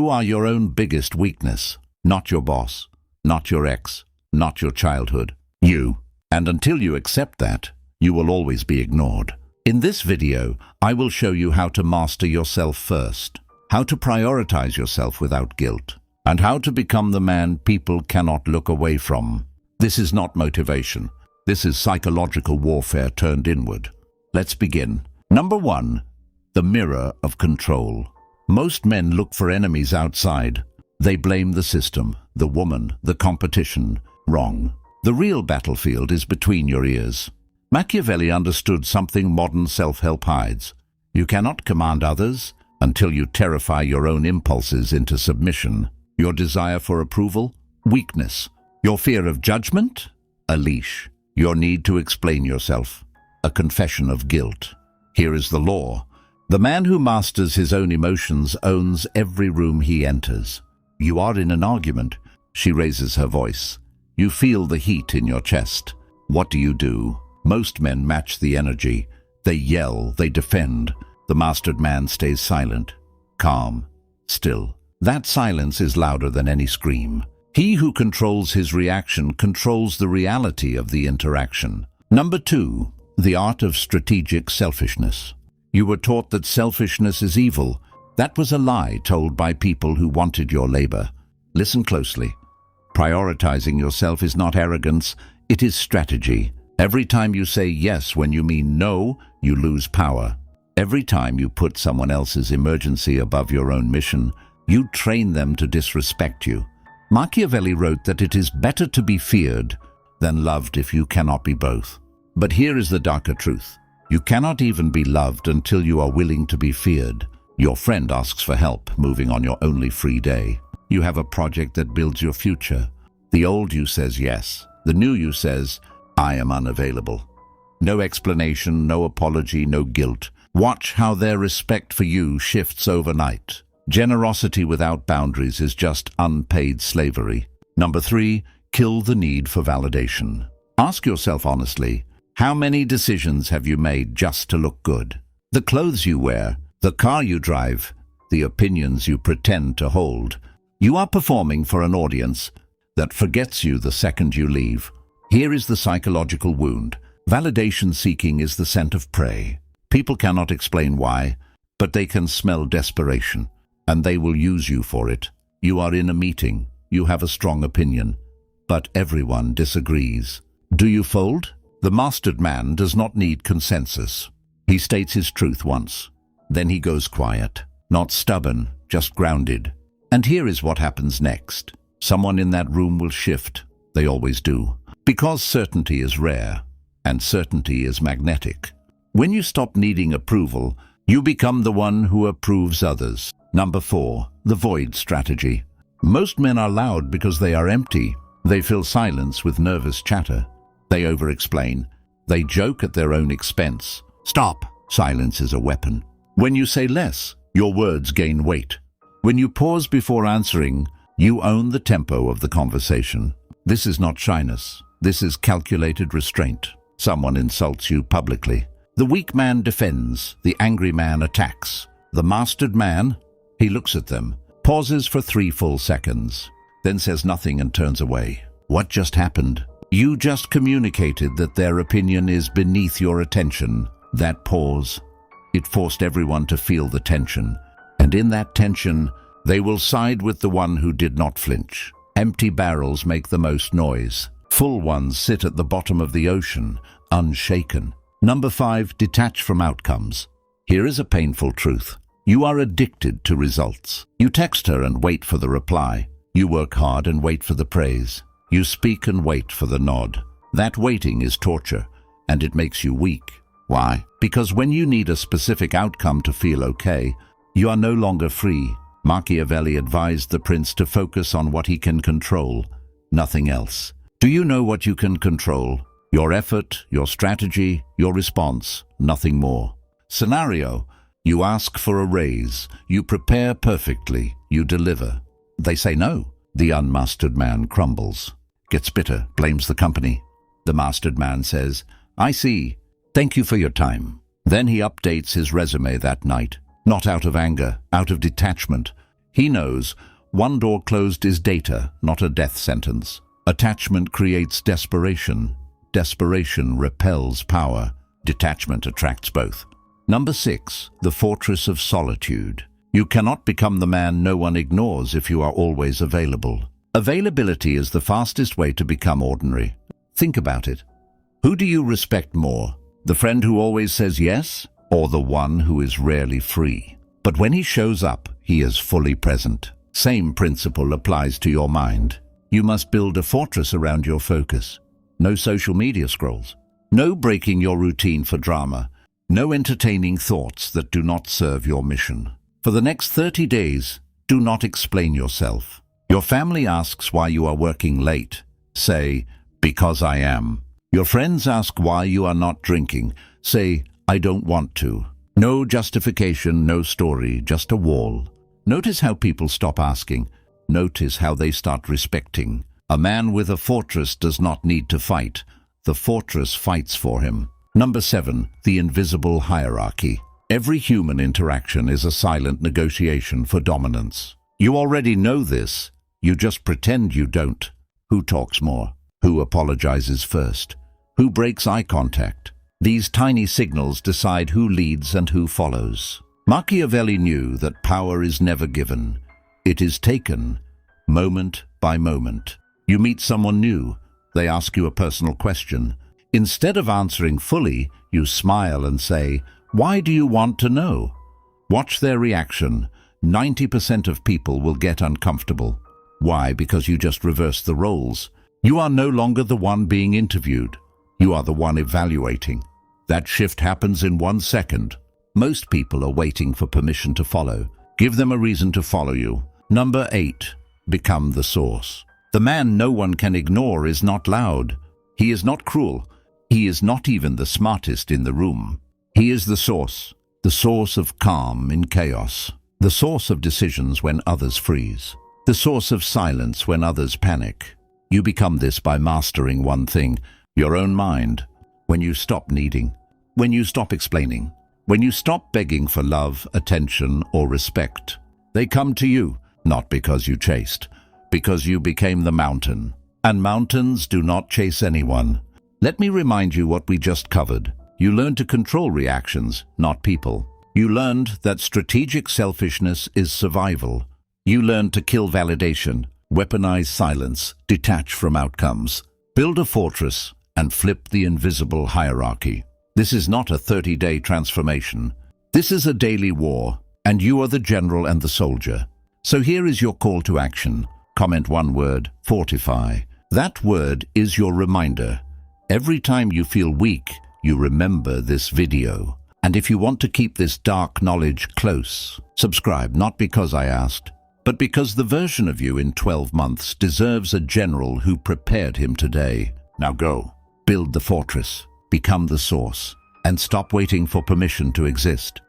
You are your own biggest weakness, not your boss, not your ex, not your childhood. You. And until you accept that, you will always be ignored. In this video, I will show you how to master yourself first, how to prioritize yourself without guilt, and how to become the man people cannot look away from. This is not motivation. This is psychological warfare turned inward. Let's begin. Number 1. The mirror of control. Most men look for enemies outside. They blame the system, the woman, the competition. Wrong. The real battlefield is between your ears. Machiavelli understood something modern self-help hides. You cannot command others until you terrify your own impulses into submission. Your desire for approval? Weakness. Your fear of judgment? A leash. Your need to explain yourself? A confession of guilt. Here is the law. The man who masters his own emotions owns every room he enters. You are in an argument. She raises her voice. You feel the heat in your chest. What do? Most men match the energy. They yell, they defend. The mastered man stays silent, calm, still. That silence is louder than any scream. He who controls his reaction controls the reality of the interaction. Number 2. The art of strategic selfishness. You were taught that selfishness is evil. That was a lie told by people who wanted your labor. Listen closely. Prioritizing yourself is not arrogance, it is strategy. Every time you say yes when you mean no, you lose power. Every time you put someone else's emergency above your own mission, you train them to disrespect you. Machiavelli wrote that it is better to be feared than loved if you cannot be both. But here is the darker truth. You cannot even be loved until you are willing to be feared. Your friend asks for help, moving on your only free day. You have a project that builds your future. The old you says yes. The new you says, I am unavailable. No explanation, no apology, no guilt. Watch how their respect for you shifts overnight. Generosity without boundaries is just unpaid slavery. Number 3. Kill the need for validation. Ask yourself honestly, how many decisions have you made just to look good? The clothes you wear, the car you drive, the opinions you pretend to hold. You are performing for an audience that forgets you the second you leave. Here is the psychological wound. Validation seeking is the scent of prey. People cannot explain why, but they can smell desperation, and they will use you for it. You are in a meeting. You have a strong opinion, but everyone disagrees. Do you fold? The mastered man does not need consensus. He states his truth once. Then he goes quiet. Not stubborn, just grounded. And here is what happens next. Someone in that room will shift. They always do. Because certainty is rare, and certainty is magnetic. When you stop needing approval, you become the one who approves others. Number 4. The void strategy. Most men are loud because they are empty. They fill silence with nervous chatter. They over-explain. They joke at their own expense. Stop. Silence is a weapon. When you say less, your words gain weight. When you pause before answering, you own the tempo of the conversation. This is not shyness. This is calculated restraint. Someone insults you publicly. The weak man defends. The angry man attacks. The mastered man, he looks at them, pauses for 3 full seconds, then says nothing and turns away. What just happened? You just communicated that their opinion is beneath your attention. That pause, it forced everyone to feel the tension. And in that tension, they will side with the one who did not flinch. Empty barrels make the most noise. Full ones sit at the bottom of the ocean, unshaken. Number 5. Detach from outcomes. Here is a painful truth. You are addicted to results. You text her and wait for the reply. You work hard and wait for the praise. You speak and wait for the nod. That waiting is torture, and it makes you weak. Why? Because when you need a specific outcome to feel okay, you are no longer free. Machiavelli advised the prince to focus on what he can control, nothing else. Do you know what you can control? Your effort, your strategy, your response, nothing more. Scenario: you ask for a raise, you prepare perfectly, you deliver. They say no. The unmastered man crumbles, gets bitter, blames the company. The mastered man says, I see. Thank you for your time. Then he updates his resume that night, not out of anger, out of detachment. He knows one door closed is data, not a death sentence. Attachment creates desperation. Desperation repels power. Detachment attracts both. Number 6, the fortress of solitude. You cannot become the man no one ignores if you are always available. Availability is the fastest way to become ordinary. Think about it. Who do you respect more? The friend who always says yes, or the one who is rarely free? But when he shows up, he is fully present. Same principle applies to your mind. You must build a fortress around your focus. No social media scrolls. No breaking your routine for drama. No entertaining thoughts that do not serve your mission. For the next 30 days, do not explain yourself. Your family asks why you are working late. Say, because I am. Your friends ask why you are not drinking. Say, I don't want to. No justification, no story, just a wall. Notice how people stop asking. Notice how they start respecting. A man with a fortress does not need to fight. The fortress fights for him. Number 7, the invisible hierarchy. Every human interaction is a silent negotiation for dominance. You already know this. You just pretend you don't. Who talks more? Who apologizes first? Who breaks eye contact? These tiny signals decide who leads and who follows. Machiavelli knew that power is never given. It is taken, moment by moment. You meet someone new. They ask you a personal question. Instead of answering fully, you smile and say, "Why do you want to know?" Watch their reaction. 90% of people will get uncomfortable. Why? Because you just reversed the roles. You are no longer the one being interviewed. You are the one evaluating. That shift happens in 1 second. Most people are waiting for permission to follow. Give them a reason to follow you. Number 8, become the source. The man no one can ignore is not loud. He is not cruel. He is not even the smartest in the room. He is the source of calm in chaos, the source of decisions when others freeze, the source of silence when others panic. You become this by mastering one thing, your own mind. When you stop needing, when you stop explaining, when you stop begging for love, attention, or respect, they come to you, not because you chased, because you became the mountain. And mountains do not chase anyone. Let me remind you what we just covered. You learned to control reactions, not people. You learned that strategic selfishness is survival. You learned to kill validation, weaponize silence, detach from outcomes, build a fortress, and flip the invisible hierarchy. This is not a 30-day transformation. This is a daily war, and you are the general and the soldier. So here is your call to action. Comment one word, fortify. That word is your reminder. Every time you feel weak, you remember this video. And if you want to keep this dark knowledge close, subscribe, not because I asked, but because the version of you in 12 months deserves a general who prepared him today. Now go, build the fortress, become the source, and stop waiting for permission to exist.